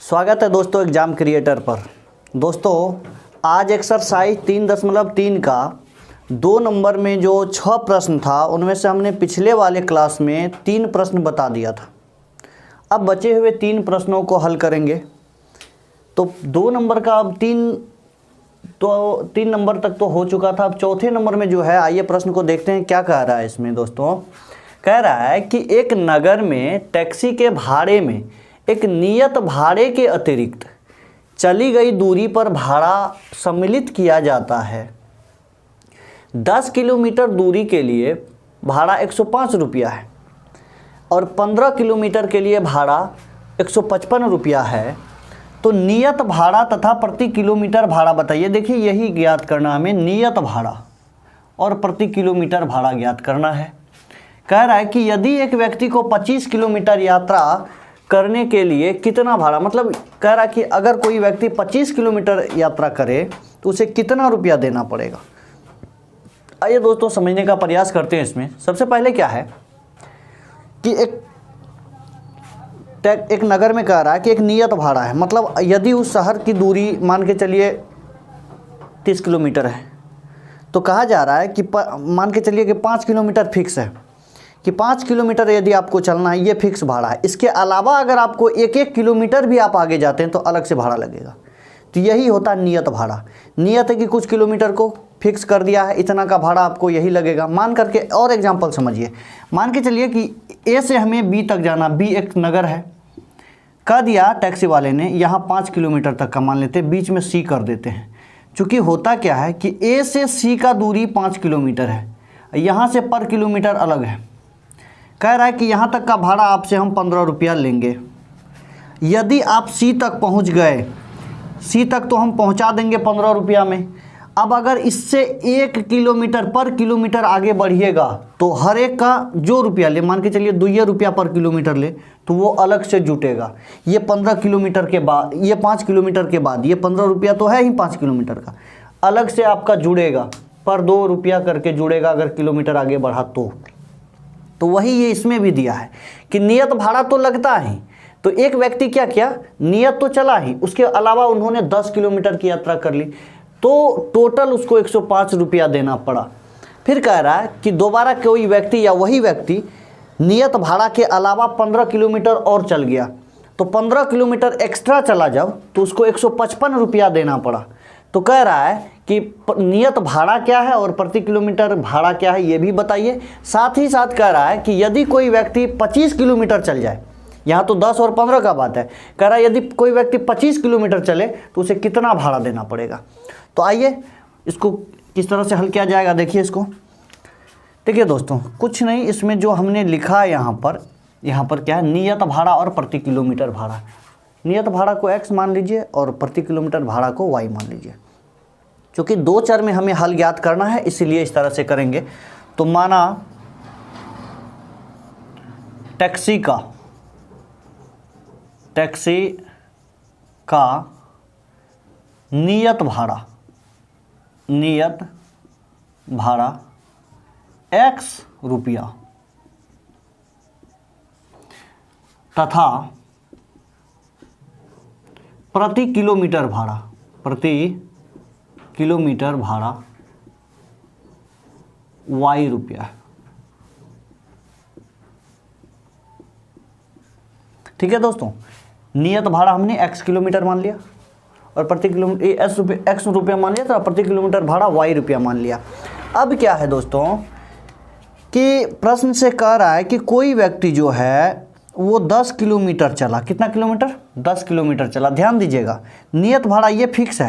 स्वागत है दोस्तों एग्ज़ाम क्रिएटर पर। दोस्तों आज एक्सरसाइज 3.3 का 2 नंबर में जो 6 प्रश्न था उनमें से हमने पिछले वाले क्लास में 3 प्रश्न बता दिया था। अब बचे हुए 3 प्रश्नों को हल करेंगे। तो 2 नंबर का अब 3 नंबर तक तो हो चुका था। अब चौथे नंबर में जो है, आइए प्रश्न को देखते हैं क्या कह रहा है इसमें। दोस्तों कह रहा है कि एक नगर में टैक्सी के भाड़े में एक नियत भाड़े के अतिरिक्त चली गई दूरी पर भाड़ा सम्मिलित किया जाता है। 10 किलोमीटर दूरी के लिए भाड़ा 105 रुपया है और 15 किलोमीटर के लिए भाड़ा 155 रुपया है। तो नियत भाड़ा तथा प्रति किलोमीटर भाड़ा बताइए। देखिए यही ज्ञात करना हमें, नियत भाड़ा और प्रति किलोमीटर भाड़ा ज्ञात करना है। कह रहा है कि यदि एक व्यक्ति को 25 किलोमीटर यात्रा करने के लिए कितना भाड़ा, मतलब कह रहा है कि अगर कोई व्यक्ति 25 किलोमीटर यात्रा करे तो उसे कितना रुपया देना पड़ेगा। आइए दोस्तों समझने का प्रयास करते हैं। इसमें सबसे पहले क्या है कि एक नगर में कह रहा है कि एक नियत भाड़ा है, मतलब यदि उस शहर की दूरी मान के चलिए 30 किलोमीटर है तो कहा जा रहा है कि मान के चलिए कि 5 किलोमीटर फिक्स है, कि 5 किलोमीटर यदि आपको चलना है ये फिक्स भाड़ा है। इसके अलावा अगर आपको 1-1 किलोमीटर भी आप आगे जाते हैं तो अलग से भाड़ा लगेगा। तो यही होता है नियत भाड़ा। नियत है कि कुछ किलोमीटर को फिक्स कर दिया है, इतना का भाड़ा आपको यही लगेगा। मान करके और एग्जांपल समझिए। मान के चलिए कि ए से हमें बी तक जाना, बी एक नगर है, कह दिया टैक्सी वाले ने यहाँ 5 किलोमीटर तक का मान लेते हैं, बीच में सी कर देते हैं। चूँकि होता क्या है कि ए से सी का दूरी 5 किलोमीटर है, यहाँ से पर किलोमीटर अलग है। कह रहा है कि यहाँ तक का भाड़ा आपसे हम 15 रुपया लेंगे। यदि आप सी तक पहुँच गए, सी तक तो हम पहुँचा देंगे 15 रुपया में। अब अगर इससे 1 किलोमीटर पर किलोमीटर आगे बढ़िएगा तो हर एक का जो रुपया ले, मान के चलिए 2 रुपया पर किलोमीटर ले, तो वो अलग से जुटेगा। ये 15 किलोमीटर के बाद, ये 5 किलोमीटर के बाद, ये 15 रुपया तो है ही 5 किलोमीटर का, अलग से आपका जुड़ेगा, पर 2 रुपया करके जुड़ेगा अगर किलोमीटर आगे बढ़ा तो वही ये इसमें भी दिया है कि नियत भाड़ा तो लगता ही। तो एक व्यक्ति क्या किया, नियत तो चला ही, उसके अलावा उन्होंने 10 किलोमीटर की यात्रा कर ली तो टोटल उसको 105 रुपया देना पड़ा। फिर कह रहा है कि दोबारा कोई व्यक्ति या वही व्यक्ति नियत भाड़ा के अलावा 15 किलोमीटर और चल गया, तो 15 किलोमीटर एक्स्ट्रा चला जब तो उसको 155 रुपया देना पड़ा। तो कह रहा है कि नियत भाड़ा क्या है और प्रति किलोमीटर भाड़ा क्या है ये भी बताइए। साथ ही साथ कह रहा है कि यदि कोई व्यक्ति 25 किलोमीटर चल जाए, यहाँ तो 10 और 15 का बात है, कह रहा है यदि कोई व्यक्ति 25 किलोमीटर चले तो उसे कितना भाड़ा देना पड़ेगा। तो आइए इसको किस तरह से हल किया जाएगा, देखिए इसको। देखिए दोस्तों कुछ नहीं, इसमें जो हमने लिखा है यहाँ पर क्या है, नियत भाड़ा और प्रति किलोमीटर भाड़ा। नियत भाड़ा को x मान लीजिए और प्रति किलोमीटर भाड़ा को y मान लीजिए। क्योंकि 2 चर में हमें हल ज्ञात करना है इसीलिए इस तरह से करेंगे। तो माना टैक्सी का नियत भाड़ा x रुपया तथा प्रति किलोमीटर भाड़ा y रुपया। ठीक है दोस्तों, नियत भाड़ा हमने x किलोमीटर मान लिया और प्रति किलोमीटर x रुपया मान लिया, तो प्रति किलोमीटर भाड़ा y रुपया मान लिया। अब क्या है दोस्तों कि प्रश्न से कह रहा है कि कोई व्यक्ति जो है वो 10 किलोमीटर चला। कितना किलोमीटर? 10 किलोमीटर चला। ध्यान दीजिएगा, नियत भाड़ा ये फिक्स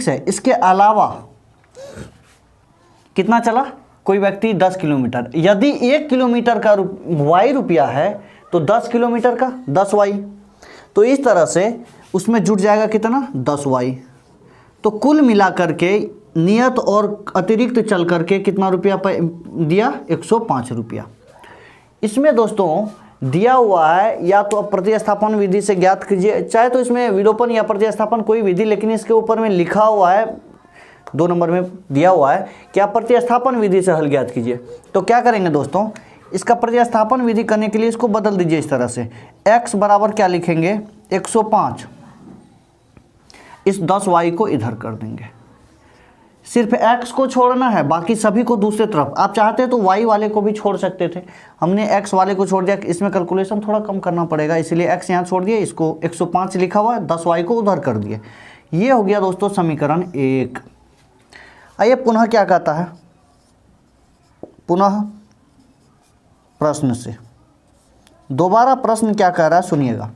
है, इसके अलावा कितना चला कोई व्यक्ति 10 किलोमीटर। यदि 1 किलोमीटर का y रुपया है तो 10 किलोमीटर का 10y, तो इस तरह से उसमें जुट जाएगा कितना, 10y। तो कुल मिला करके नियत और अतिरिक्त चल करके कितना रुपया दिया, 105 रुपया। इसमें दोस्तों दिया हुआ है, या तो प्रतिस्थापन विधि से ज्ञात कीजिए, चाहे तो इसमें विलोपन या प्रतिस्थापन कोई विधि, लेकिन इसके ऊपर में लिखा हुआ है 2 नंबर में दिया हुआ है कि आप प्रतिस्थापन विधि से हल ज्ञात कीजिए। तो क्या करेंगे दोस्तों, इसका प्रतिस्थापन विधि करने के लिए इसको बदल दीजिए इस तरह से। x बराबर क्या लिखेंगे 105, इस 10y को इधर कर देंगे। सिर्फ x को छोड़ना है, बाकी सभी को दूसरे तरफ। आप चाहते तो y वाले को भी छोड़ सकते थे, हमने x वाले को छोड़ दिया। इसमें कैलकुलेशन थोड़ा कम करना पड़ेगा, इसीलिए x यहाँ छोड़ दिए, इसको 105 लिखा हुआ है, 10y को उधर कर दिए। ये हो गया दोस्तों समीकरण 1। आइए पुनः क्या कहता है, पुनः प्रश्न से दोबारा प्रश्न क्या कह रहा है सुनिएगा।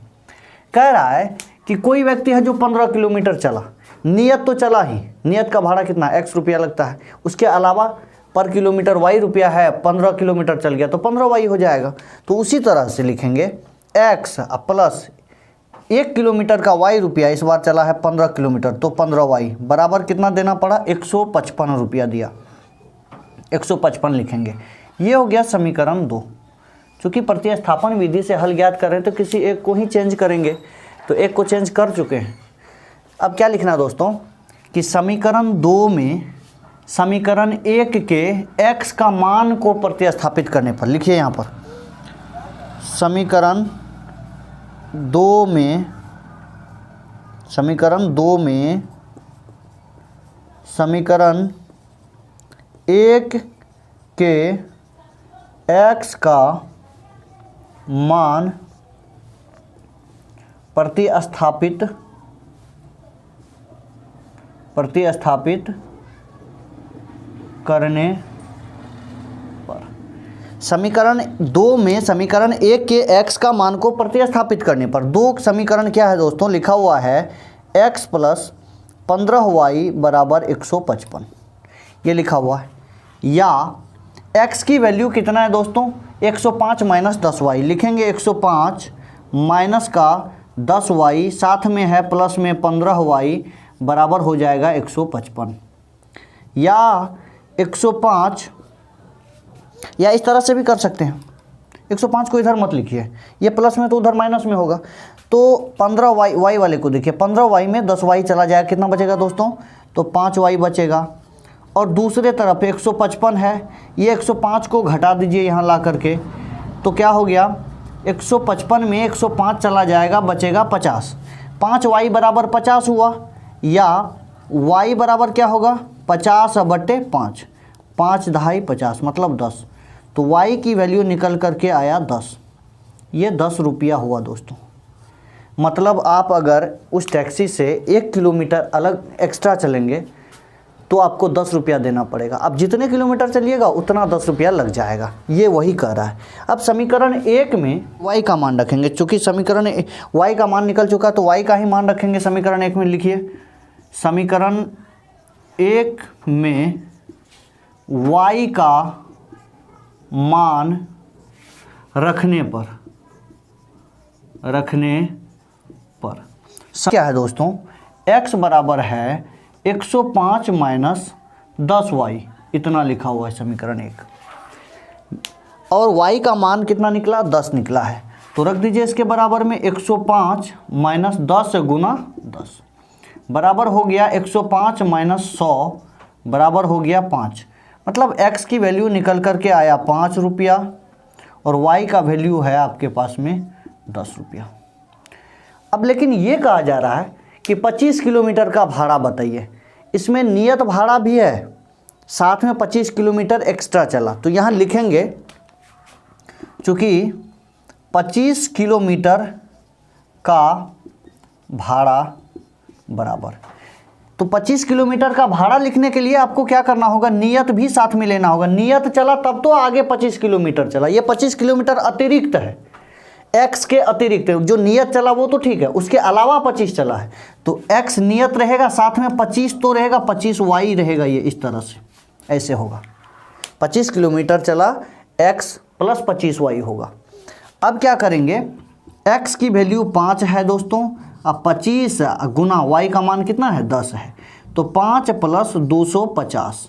कह रहा है कि कोई व्यक्ति है जो 15 किलोमीटर चला, नियत तो चला ही, नियत का भाड़ा कितना x रुपया लगता है, उसके अलावा पर किलोमीटर y रुपया है, 15 किलोमीटर चल गया तो 15y हो जाएगा। तो उसी तरह से लिखेंगे x प्लस 1 किलोमीटर का y रुपया, इस बार चला है 15 किलोमीटर तो 15y बराबर कितना देना पड़ा 155 रुपया दिया, 155 लिखेंगे। ये हो गया समीकरण 2। चूँकि प्रतिस्थापन विधि से हल ज्ञात करें तो किसी एक को ही चेंज करेंगे, तो एक को चेंज कर चुके हैं। अब क्या लिखना है दोस्तों कि समीकरण 2 में समीकरण 1 के x का मान को प्रतिस्थापित करने पर, लिखिए यहाँ पर समीकरण 2 में समीकरण 1 के x का मान प्रतिस्थापित करने पर, समीकरण 2 में समीकरण 1 के x का मान को प्रतिस्थापित करने पर, दो समीकरण क्या है दोस्तों, लिखा हुआ है x प्लस 15y बराबर 155, ये लिखा हुआ है। या x की वैल्यू कितना है दोस्तों 105 माइनस 10y, लिखेंगे 105 माइनस का 10y, साथ में है प्लस में 15y बराबर हो जाएगा 155। या 105, या इस तरह से भी कर सकते हैं, 105 को इधर मत लिखिए, ये प्लस में तो उधर माइनस में होगा। तो 15y वाले को देखिए, 15y में 10y चला जाएगा, कितना बचेगा दोस्तों, तो 5y बचेगा। और दूसरे तरफ 155 है, ये 105 को घटा दीजिए यहाँ ला करके, तो क्या हो गया 155 में 105 चला जाएगा, बचेगा 50। 5y बराबर 50 हुआ, या y बराबर क्या होगा 50/5, 5 दहाई 50 मतलब 10। तो y की वैल्यू निकल करके आया 10, ये 10 रुपया हुआ दोस्तों। मतलब आप अगर उस टैक्सी से 1 किलोमीटर अलग एक्स्ट्रा चलेंगे तो आपको 10 रुपया देना पड़ेगा। अब जितने किलोमीटर चलिएगा उतना 10 रुपया लग जाएगा, ये वही कह रहा है। अब समीकरण 1 में y का मान रखेंगे, चूँकि समीकरण y का मान निकल चुका तो y का ही मान रखेंगे समीकरण 1 में। लिखिए समीकरण 1 में y का मान रखने पर क्या है दोस्तों, x बराबर है 105 माइनस 10y, इतना लिखा हुआ है समीकरण 1। और y का मान कितना निकला 10 निकला है, तो रख दीजिए इसके बराबर में 105 माइनस 10 गुना 10 बराबर हो गया 105 माइनस 100 बराबर हो गया 5। मतलब x की वैल्यू निकल करके आया 5 रुपया और y का वैल्यू है आपके पास में 10 रुपया। अब लेकिन ये कहा जा रहा है कि 25 किलोमीटर का भाड़ा बताइए, इसमें नियत भाड़ा भी है, साथ में 25 किलोमीटर एक्स्ट्रा चला। तो यहाँ लिखेंगे चूँकि 25 किलोमीटर का भाड़ा बराबर, तो 25 किलोमीटर का भाड़ा लिखने के लिए आपको क्या करना होगा, नियत भी साथ में लेना होगा। नियत चला तब तो आगे 25 किलोमीटर चला, ये 25 किलोमीटर अतिरिक्त है, x के अतिरिक्त है। जो नियत चला वो तो ठीक है, उसके अलावा 25 चला है तो x नियत रहेगा, साथ में 25 तो रहेगा, 25y रहेगा, ये इस तरह से ऐसे होगा। 25 किलोमीटर चला x प्लस 25y होगा। अब क्या करेंगे, x की वैल्यू 5 है दोस्तों, अब 25 गुना y का मान कितना है 10 है, तो 5 प्लस 250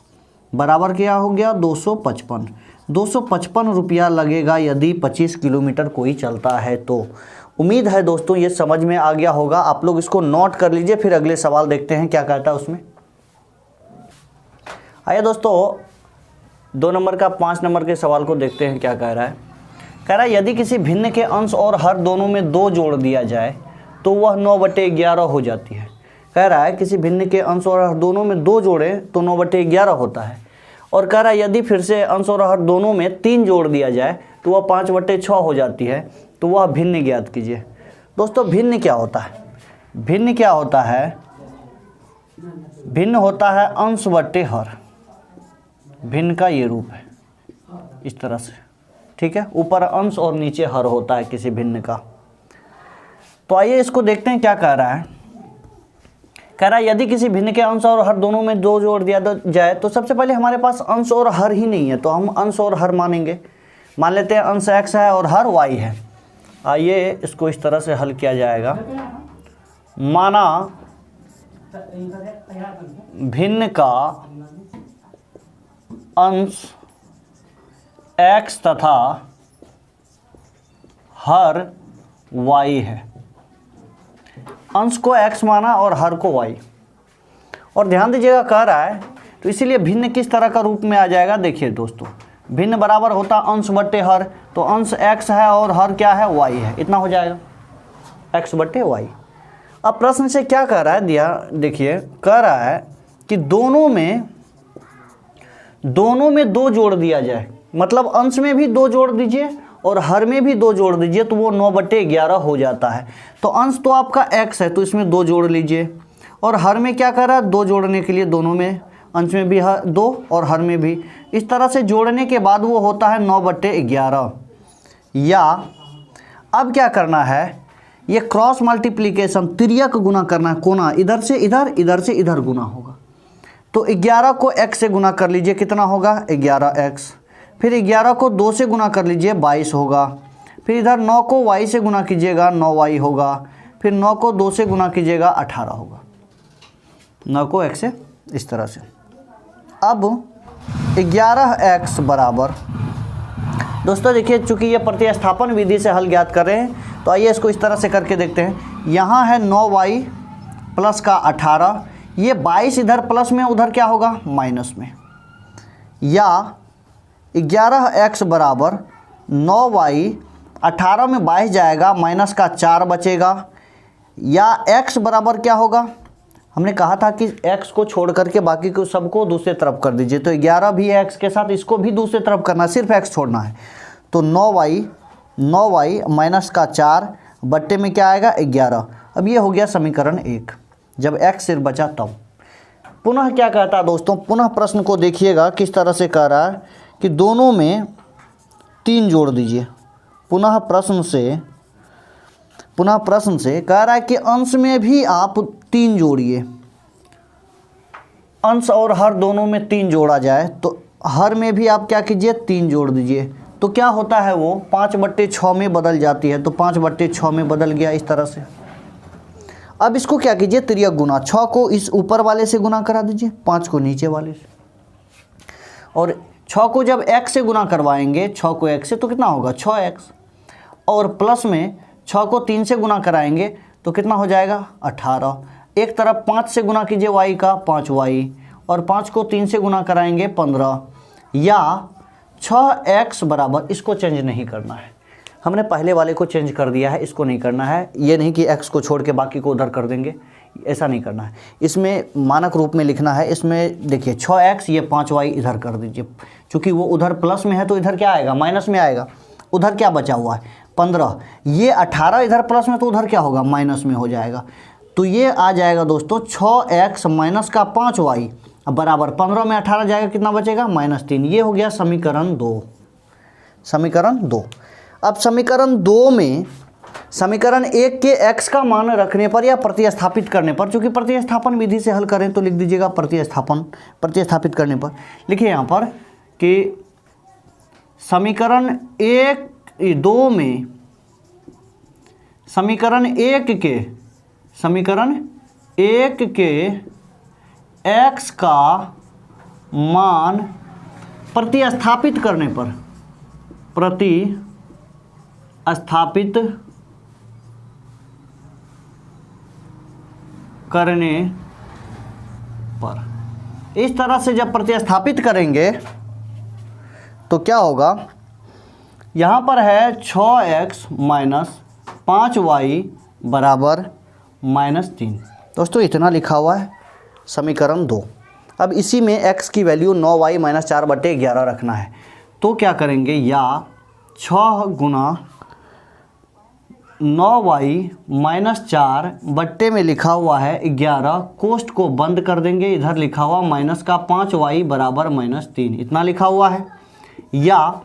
बराबर क्या हो गया 255। 255 रुपया लगेगा यदि 25 किलोमीटर कोई चलता है तो। उम्मीद है दोस्तों ये समझ में आ गया होगा, आप लोग इसको नोट कर लीजिए, फिर अगले सवाल देखते हैं क्या कहता है उसमें। आइए दोस्तों 2 नंबर का 5 नंबर के सवाल को देखते हैं क्या कह रहा है। कह रहा है यदि किसी भिन्न के अंश और हर दोनों में 2 जोड़ दिया जाए तो वह 9/11 हो जाती है। कह रहा है किसी भिन्न के अंश और हर दोनों में 2 जोड़े तो 9/11 होता है। और कह रहा है यदि फिर से अंश और हर दोनों में 3 जोड़ दिया जाए तो वह 5/6 हो जाती है। तो वह भिन्न ज्ञात कीजिए। दोस्तों भिन्न क्या होता है? भिन्न क्या होता है? भिन्न होता है अंश बटे हर। भिन्न का ये रूप है इस तरह से, ठीक है। ऊपर अंश और नीचे हर होता है किसी भिन्न का। तो आइए इसको देखते हैं क्या कह रहा है। कह रहा है यदि किसी भिन्न के अंश और हर दोनों में 2 जोड़ दिया जाए तो सबसे पहले हमारे पास अंश और हर ही नहीं है, तो हम अंश और हर मानेंगे। मान लेते हैं अंश x है और हर y है। आइए इसको इस तरह से हल किया जाएगा। माना भिन्न का अंश x तथा हर y है। अंश को x माना और हर को y। और ध्यान दीजिएगा कह रहा है तो इसीलिए भिन्न किस तरह का रूप में आ जाएगा। देखिए दोस्तों, भिन्न बराबर होता अंश बटे हर, तो अंश x है और हर क्या है? y है। इतना हो जाएगा x बटे y। अब प्रश्न से क्या कह रहा है दिया, देखिए कह रहा है कि दोनों में 2 जोड़ दिया जाए, मतलब अंश में भी 2 जोड़ दीजिए और हर में भी 2 जोड़ दीजिए तो वो 9/11 हो जाता है। तो अंश तो आपका x है तो इसमें 2 जोड़ लीजिए, और हर में क्या कर रहा है? 2 जोड़ने के लिए दोनों में, अंश में भी 2 और हर में भी, इस तरह से जोड़ने के बाद वो होता है 9/11। या अब क्या करना है? ये क्रॉस मल्टीप्लिकेशन, तिर्यक गुना करना है। कोना इधर से इधर, इधर से इधर गुना होगा। तो 11 को x से गुना कर लीजिए, कितना होगा? 11x। फिर 11 को 2 से गुना कर लीजिए, 22 होगा। फिर इधर 9 को y से गुना कीजिएगा, 9y होगा। फिर 9 को 2 से गुना कीजिएगा, 18 होगा। 9 को x से इस तरह से। अब 11x बराबर, दोस्तों देखिए चूँकि ये प्रतिस्थापन विधि से हल ज्ञात कर रहे हैं तो आइए इसको इस तरह से करके देखते हैं। यहाँ है 9y प्लस का 18, ये 22 इधर प्लस में, उधर क्या होगा? माइनस में। या 11x बराबर 9y, 18 में 22 जाएगा, माइनस का 4 बचेगा। या x बराबर क्या होगा? हमने कहा था कि x को छोड़ करके बाकी को सबको दूसरे तरफ कर दीजिए, तो 11 भी है x के साथ, इसको भी दूसरे तरफ करना, सिर्फ x छोड़ना है। तो 9y माइनस का 4 बट्टे में क्या आएगा? 11। अब ये हो गया समीकरण 1, जब x सिर्फ बचा तब। पुनः क्या कहता है दोस्तों? पुनः प्रश्न को देखिएगा किस तरह से कह रहा है कि दोनों में 3 जोड़ दीजिए। पुनः प्रश्न से कह रहा है कि अंश में भी आप 3 जोड़िए। अंश और हर दोनों में 3 जोड़ा जाए तो हर में भी आप क्या कीजिए? 3 जोड़ दीजिए। तो क्या होता है? वो 5/6 में बदल जाती है। तो 5/6 में बदल गया इस तरह से। अब इसको क्या कीजिए? तिर्यक गुना। 6 को इस ऊपर वाले से गुना करा दीजिए, 5 को नीचे वाले से। और 6 को जब x से गुना करवाएंगे, 6 को x से, तो कितना होगा? 6x। और प्लस में 6 को 3 से गुना कराएंगे तो कितना हो जाएगा? 18। एक तरफ 5 से गुना कीजिए y का, 5y, और 5 को 3 से गुना कराएंगे, 15। या 6x बराबर, इसको चेंज नहीं करना है, हमने पहले वाले को चेंज कर दिया है, इसको नहीं करना है। ये नहीं कि x को छोड़ के बाकी को उधर कर देंगे, ऐसा नहीं करना है। इसमें मानक रूप में लिखना है। इसमें देखिए 6x, ये 5y इधर कर दीजिए, क्योंकि वो उधर प्लस में है तो इधर क्या आएगा? माइनस में आएगा। उधर क्या बचा हुआ है? 15। ये 18 इधर प्लस में, तो उधर क्या होगा? माइनस में हो जाएगा। तो ये आ जाएगा दोस्तों 6x माइनस का 5y बराबर 15 में 18 जाएगा, कितना बचेगा? -3। ये हो गया समीकरण 2। समीकरण 2। अब समीकरण 2 में समीकरण 1 के x का मान रखने पर या प्रतिस्थापित करने पर, चूँकि प्रतिस्थापन विधि से हल करें तो लिख दीजिएगा प्रतिस्थापित करने पर। लिखिए यहाँ पर कि समीकरण 2 में समीकरण 1 के x का मान प्रतिस्थापित करने पर, इस तरह से जब प्रतिस्थापित करेंगे तो क्या होगा, यहाँ पर है 6x माइनस 5y बराबर -3। दोस्तों इतना लिखा हुआ है समीकरण 2। अब इसी में x की वैल्यू 9y माइनस 4/11 रखना है। तो क्या करेंगे, या 6 गुना 9y माइनस 4 बट्टे में लिखा हुआ है 11, कोष्ट को बंद कर देंगे, इधर लिखा हुआ माइनस का 5y बराबर -3, इतना लिखा हुआ है। या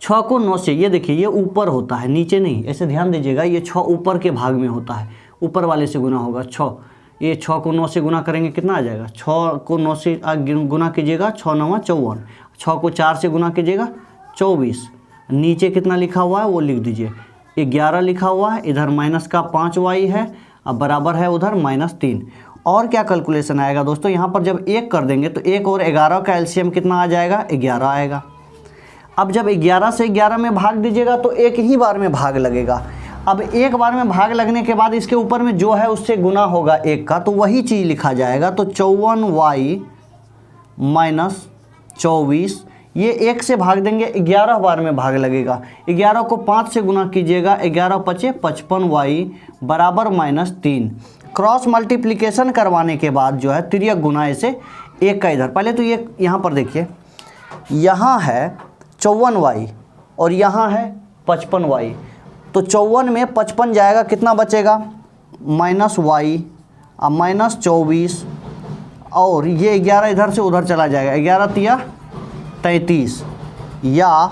6 को 9 से, ये देखिए ये ऊपर होता है नीचे नहीं, ऐसे ध्यान दीजिएगा, ये 6 ऊपर के भाग में होता है, ऊपर वाले से गुना होगा 6। ये 6 को 9 से गुना करेंगे कितना आ जाएगा, 6 को 9 से गुना कीजिएगा 6 9 54, 6 को 4 से गुना कीजिएगा 24, नीचे कितना लिखा हुआ है वो लिख दीजिए, 11 लिखा हुआ है, इधर माइनस का 5y है, अब बराबर है उधर -3। और क्या कैलकुलेशन आएगा दोस्तों, यहाँ पर जब 1 कर देंगे तो 1 और 11 का एलसीएम कितना आ जाएगा, 11 आएगा। अब जब 11 से 11 में भाग दीजिएगा तो एक ही बार में भाग लगेगा। अब एक बार में भाग लगने के बाद इसके ऊपर में जो है उससे गुना होगा 1 का, तो वही चीज़ लिखा जाएगा। तो 54y माइनस 24, ये 1 से भाग देंगे 11 बार में भाग लगेगा, 11 को 5 से गुना कीजिएगा, 11 पचे 55y बराबर -3। क्रॉस मल्टीप्लिकेशन करवाने के बाद जो है तिर्यक गुना ऐसे 1 का इधर, पहले तो ये यहाँ पर देखिए, यहाँ है 54y और यहाँ है 55y, तो 54 में 55 जाएगा, कितना बचेगा -y -24, और ये 11 इधर से उधर चला जाएगा, 11 तिया 33, या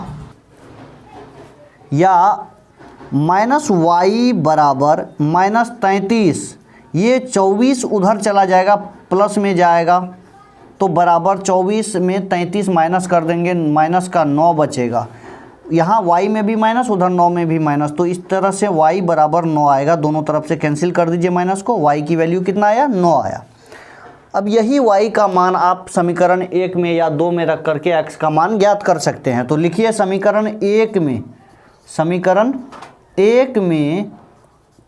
-y बराबर -33, ये 24 उधर चला जाएगा प्लस में जाएगा, तो बराबर 24 में 33 माइनस कर देंगे, माइनस का 9 बचेगा, यहाँ y में भी माइनस उधर 9 में भी माइनस, तो इस तरह से y बराबर 9 आएगा। दोनों तरफ से कैंसिल कर दीजिए माइनस को, y की वैल्यू कितना आया, 9 आया। अब यही y का मान आप समीकरण 1 में या 2 में रख करके x का मान ज्ञात कर सकते हैं। तो लिखिए समीकरण 1 में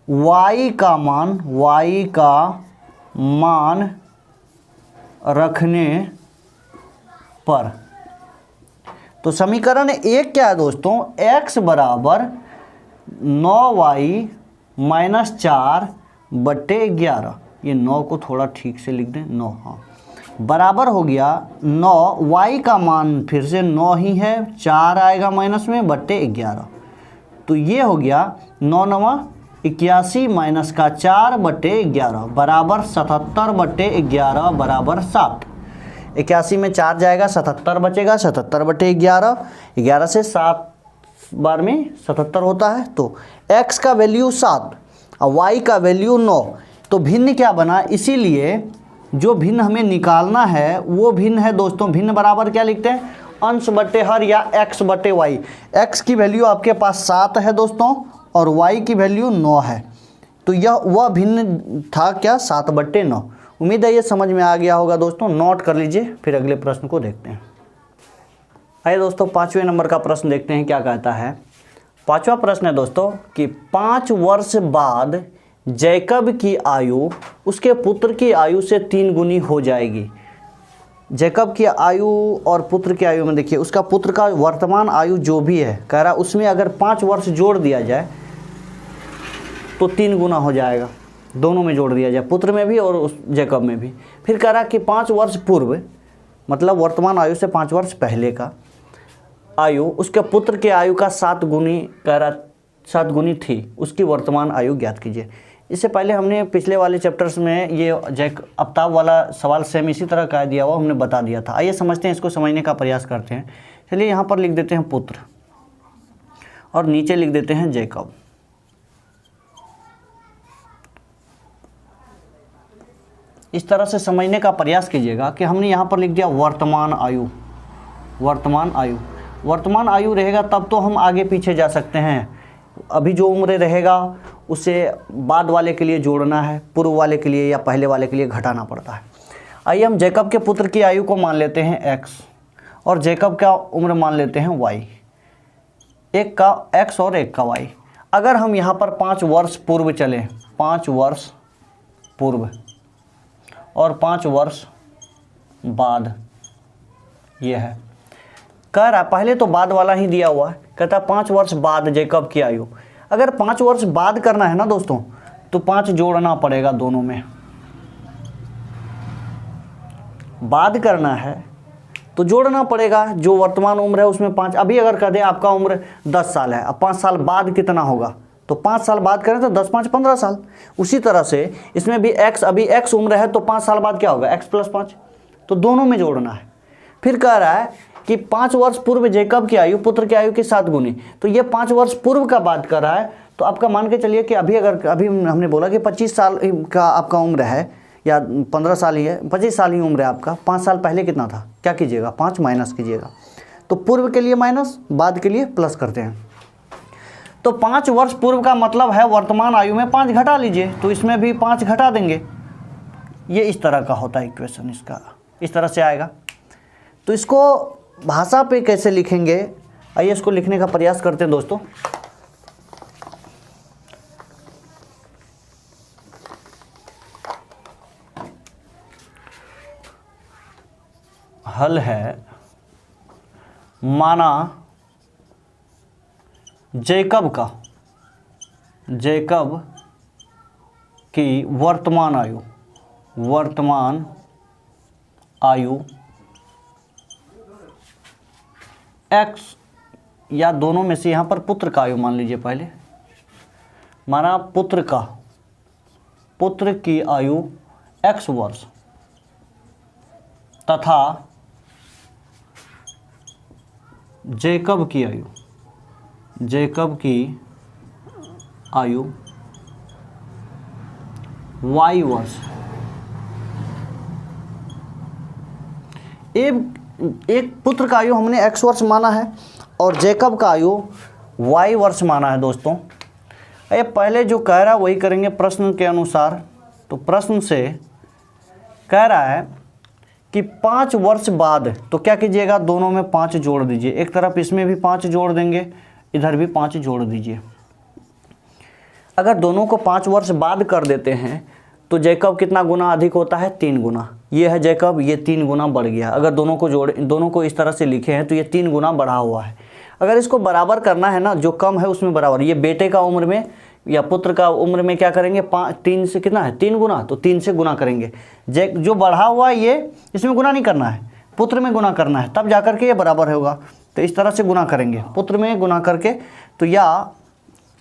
y का मान रखने पर, तो समीकरण 1 क्या है दोस्तों, x बराबर 9y माइनस 4/11, ये 9 को थोड़ा ठीक से लिख दें, 9, हाँ, बराबर हो गया 9, y का मान फिर से 9 ही है, 4 आएगा माइनस में /11, तो ये हो गया 9 9 81 माइनस का 4/11 बराबर 77/11 बराबर 7। 81 में 4 जाएगा 77 बचेगा, 77/11, 11 से 7 बार में 77 होता है, तो x का वैल्यू 7 और y का वैल्यू 9, तो भिन्न क्या बना, इसीलिए जो भिन्न हमें निकालना है वो भिन्न है दोस्तों, भिन्न बराबर क्या लिखते हैं, अंश बटे हर या x/y। x की वैल्यू आपके पास 7 है दोस्तों और y की वैल्यू 9 है, तो यह वह भिन्न था क्या, 7/9। उम्मीद है ये समझ में आ गया होगा दोस्तों, नोट कर लीजिए, फिर अगले प्रश्न को देखते हैं। आइए दोस्तों 5वें नंबर का प्रश्न देखते हैं क्या कहता है। 5वां प्रश्न है दोस्तों कि 5 वर्ष बाद जैकब की आयु उसके पुत्र की आयु से 3 गुनी हो जाएगी। जैकब की आयु और पुत्र की आयु में देखिए, उसका पुत्र का वर्तमान आयु जो भी है कह रहा, उसमें अगर 5 वर्ष जोड़ दिया जाए तो 3 गुना हो जाएगा, दोनों में जोड़ दिया जाए, पुत्र में भी और उस जैकब में भी। फिर कह रहा कि 5 वर्ष पूर्व, मतलब वर्तमान आयु से 5 वर्ष पहले का आयु उसके पुत्र के आयु का 7 गुनी, कह रहा 7 गुनी थी, उसकी वर्तमान आयु ज्ञात कीजिए। इससे पहले हमने पिछले वाले चैप्टर्स में ये आफ्ताब वाला सवाल सेम इसी तरह का दिया हुआ हमने बता दिया था। आइए समझते हैं, इसको समझने का प्रयास करते हैं। चलिए यहाँ पर लिख देते हैं पुत्र और नीचे लिख देते हैं जैकब। इस तरह से समझने का प्रयास कीजिएगा कि हमने यहाँ पर लिख दिया वर्तमान आयु, वर्तमान आयु, वर्तमान आयु रहेगा तब तो हम आगे पीछे जा सकते हैं। अभी जो उम्र रहेगा उसे बाद वाले के लिए जोड़ना है, पूर्व वाले के लिए या पहले वाले के लिए घटाना पड़ता है। आइए हम जैकब के पुत्र की आयु को मान लेते हैं x और जैकब का उम्र मान लेते हैं y, एक का x और एक का y। अगर हम यहाँ पर 5 वर्ष पूर्व चलें, 5 वर्ष पूर्व और 5 वर्ष बाद, ये है, कह रहा है पहले तो बाद वाला ही दिया हुआ है, कहता है 5 वर्ष बाद जैकब की आयु। अगर 5 वर्ष बाद करना है ना दोस्तों तो 5 जोड़ना पड़ेगा दोनों में, बाद करना है तो जोड़ना पड़ेगा। जो वर्तमान उम्र है उसमें 5, अभी अगर कह दें आपका उम्र 10 साल है, अब 5 साल बाद कितना होगा, तो 5 साल बाद करें तो 10 5 15 साल। उसी तरह से इसमें भी x, अभी x उम्र है तो 5 साल बाद क्या होगा, x + 5, तो दोनों में जोड़ना है। फिर कह रहा है कि 5 वर्ष पूर्व जैकब की आयु पुत्र की आयु के 7 गुनी, तो ये 5 वर्ष पूर्व का बात कर रहा है। तो आपका मान के चलिए कि अभी हमने बोला कि 25 साल का आपका उम्र है या 15 साल ही है, 25 साल ही उम्र है आपका, 5 साल पहले कितना था, क्या कीजिएगा 5 माइनस कीजिएगा। तो पूर्व के लिए माइनस, बाद के लिए प्लस करते हैं। तो 5 वर्ष पूर्व का मतलब है वर्तमान आयु में 5 घटा लीजिए, तो इसमें भी 5 घटा देंगे। ये इस तरह का होता है इक्वेशन, इसका इस तरह से आएगा। तो इसको भाषा पे कैसे लिखेंगे, आइए इसको लिखने का प्रयास करते हैं दोस्तों। हल है, माना जैकब की वर्तमान आयु x, या दोनों में से यहाँ पर पुत्र का आयु मान लीजिए पहले, माना पुत्र की आयु x वर्ष तथा जैकब की आयु y वर्ष। एक पुत्र का आयु हमने x वर्ष माना है और जैकब का आयु y वर्ष माना है दोस्तों। ये पहले जो कह रहा है वही करेंगे प्रश्न के अनुसार। तो प्रश्न से कह रहा है कि 5 वर्ष बाद, तो क्या कीजिएगा दोनों में 5 जोड़ दीजिए, एक तरफ इसमें भी 5 जोड़ देंगे, इधर भी 5 जोड़ दीजिए। अगर दोनों को 5 वर्ष बाद कर देते हैं तो जैकब कितना गुना अधिक होता है, 3 गुना। ये है जैकब, ये 3 गुना बढ़ गया। अगर दोनों को इस तरह से लिखे हैं तो ये 3 गुना बढ़ा हुआ है। अगर इसको बराबर करना है ना, जो कम है उसमें बराबर, ये बेटे का उम्र में या पुत्र का उम्र में क्या करेंगे, 3 से कितना है 3 गुना, तो 3 से गुना करेंगे। जो बढ़ा हुआ है ये इसमें गुना नहीं करना है, पुत्र में गुना करना है, तब जाकर के ये बराबर होगा। तो इस तरह से गुना करेंगे, पुत्र में गुना करके। तो या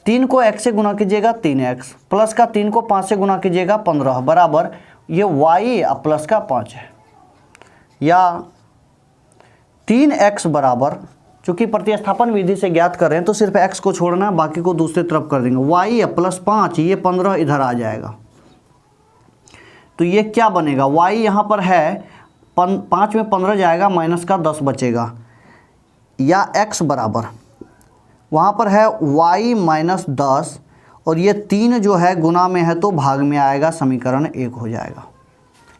3 को x से गुना कीजिएगा 3x, प्लस का 3 को 5 से गुना कीजिएगा 15, बराबर ये y प्लस का 5 है। या 3x बराबर, चूँकि प्रतिस्थापन विधि से ज्ञात कर रहे हैं तो सिर्फ x को छोड़ना, बाकी को दूसरी तरफ कर देंगे। y प्लस 5, ये 15 इधर आ जाएगा। तो ये क्या बनेगा, y यहाँ पर है 5 में 15 जाएगा, माइनस का 10 बचेगा। या x बराबर, वहाँ पर है y माइनस 10 और ये 3 जो है गुना में है तो भाग में आएगा, समीकरण 1 हो जाएगा।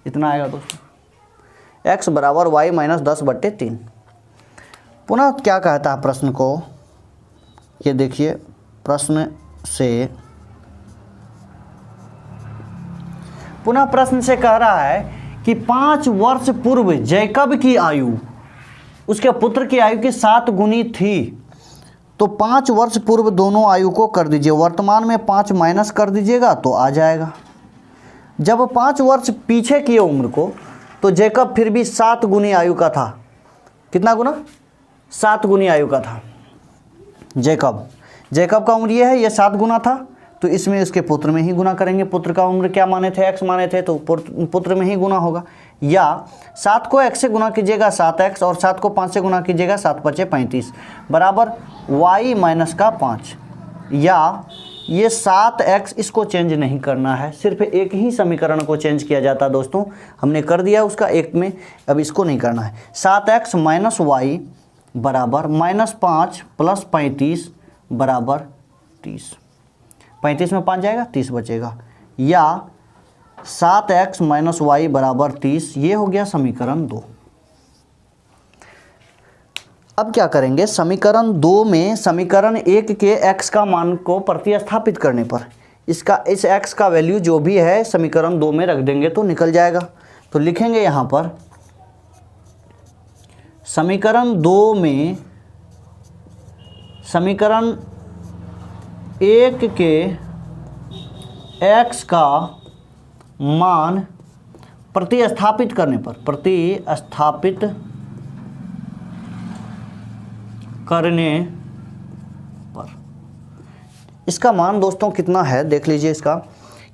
इतना आएगा दोस्तों, x बराबर y माइनस 10/3। पुनः क्या कहता है प्रश्न को, ये देखिए प्रश्न से, पुनः प्रश्न से कह रहा है कि 5 वर्ष पूर्व जैकब की आयु उसके पुत्र की आयु की 7 गुनी थी। तो 5 वर्ष पूर्व दोनों आयु को कर दीजिए, वर्तमान में 5 माइनस कर दीजिएगा तो आ जाएगा। जब 5 वर्ष पीछे किए उम्र को तो जैकब फिर भी 7 गुनी आयु का था। कितना गुना, 7 गुनी आयु का था जैकब का उम्र ये है, ये 7 गुना था। तो इसमें इसके पुत्र में ही गुना करेंगे। पुत्र का उम्र क्या माने थे, x माने थे, तो पुत्र में ही गुना होगा। या 7 को x से गुना कीजिएगा 7x और 7 को 5 से गुना कीजिएगा 7 × 5 = 35, बराबर y माइनस का 5। या ये 7x, इसको चेंज नहीं करना है, सिर्फ एक ही समीकरण को चेंज किया जाता है दोस्तों, हमने कर दिया उसका एक में, अब इसको नहीं करना है। 7x माइनस y बराबर -5 + 35 बराबर 30। 35 में 5 जाएगा, 30 बचेगा। या 7x माइनस y बराबर 30, ये हो गया समीकरण 2। अब क्या करेंगे, समीकरण 2 में समीकरण 1 के x का मान को प्रतिस्थापित करने पर इस x का वैल्यू जो भी है समीकरण 2 में रख देंगे तो निकल जाएगा। तो लिखेंगे यहाँ पर समीकरण 2 में समीकरण 1 के x का मान प्रतिस्थापित करने पर इसका मान दोस्तों कितना है, देख लीजिए इसका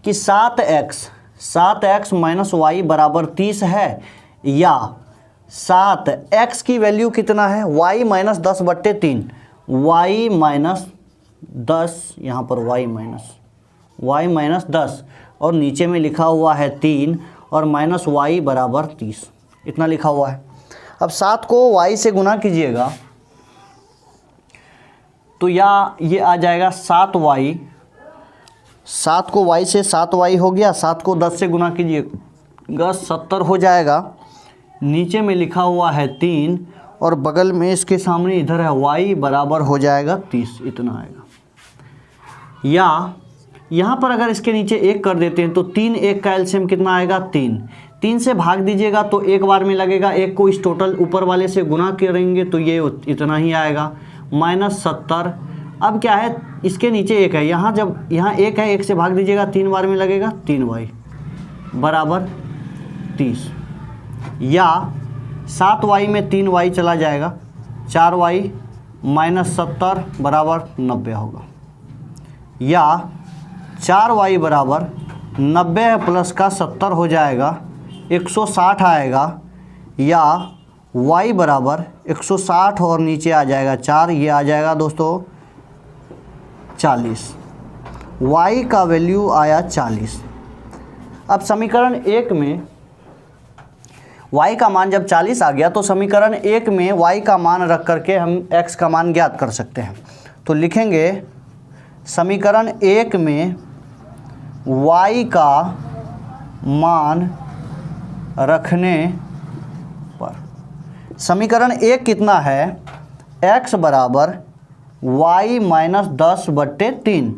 कि 7x माइनस वाई बराबर 30 है, या 7x की वैल्यू कितना है, y माइनस 10/3, y माइनस 10, यहाँ पर y माइनस 10 और नीचे में लिखा हुआ है 3 और माइनस y बराबर 30, इतना लिखा हुआ है। अब 7 को y से गुना कीजिएगा तो ये आ जाएगा 7y, 7 को y से 7y हो गया, 7 को 10 से गुना कीजिएगा 70 हो जाएगा। नीचे में लिखा हुआ है 3 और बगल में इसके सामने इधर है y बराबर हो जाएगा 30, इतना आएगा। या यहाँ पर अगर इसके नीचे 1 कर देते हैं तो 3 1 का एलसीएम कितना आएगा, 3 से भाग दीजिएगा तो एक बार में लगेगा, एक को इस टोटल ऊपर वाले से गुना करेंगे तो ये इतना ही आएगा, माइनस 70। अब क्या है, इसके नीचे 1 है, यहाँ जब यहाँ 1 है, 1 से भाग दीजिएगा 3 बार में लगेगा, 3y बराबर 30। या 7y में 3y चला जाएगा, 4y माइनस 70 बराबर 90 होगा। या 4y बराबर 90 प्लस का 70 हो जाएगा, 160 आएगा। या y बराबर 160 और नीचे आ जाएगा 4, ये आ जाएगा दोस्तों 40। y का वैल्यू आया 40। अब समीकरण 1 में y का मान जब 40 आ गया तो समीकरण 1 में y का मान रख करके हम x का मान ज्ञात कर सकते हैं। तो लिखेंगे समीकरण 1 में y का मान रखने पर, समीकरण 1 कितना है, x बराबर y माइनस 10/3,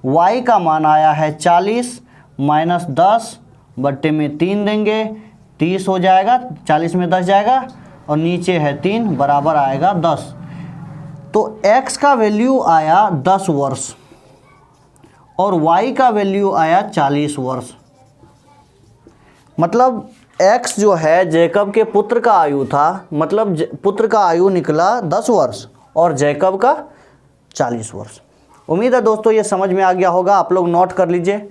y का मान आया है 40 माइनस 10/3 देंगे, 30 हो जाएगा, 40 में 10 जाएगा और नीचे है 3 बराबर आएगा 10। तो x का वैल्यू आया 10 वर्ष और y का वैल्यू आया 40 वर्ष। मतलब x जो है जैकब के पुत्र का आयु था, मतलब पुत्र का आयु निकला 10 वर्ष और जैकब का 40 वर्ष। उम्मीद है दोस्तों ये समझ में आ गया होगा, आप लोग नोट कर लीजिए।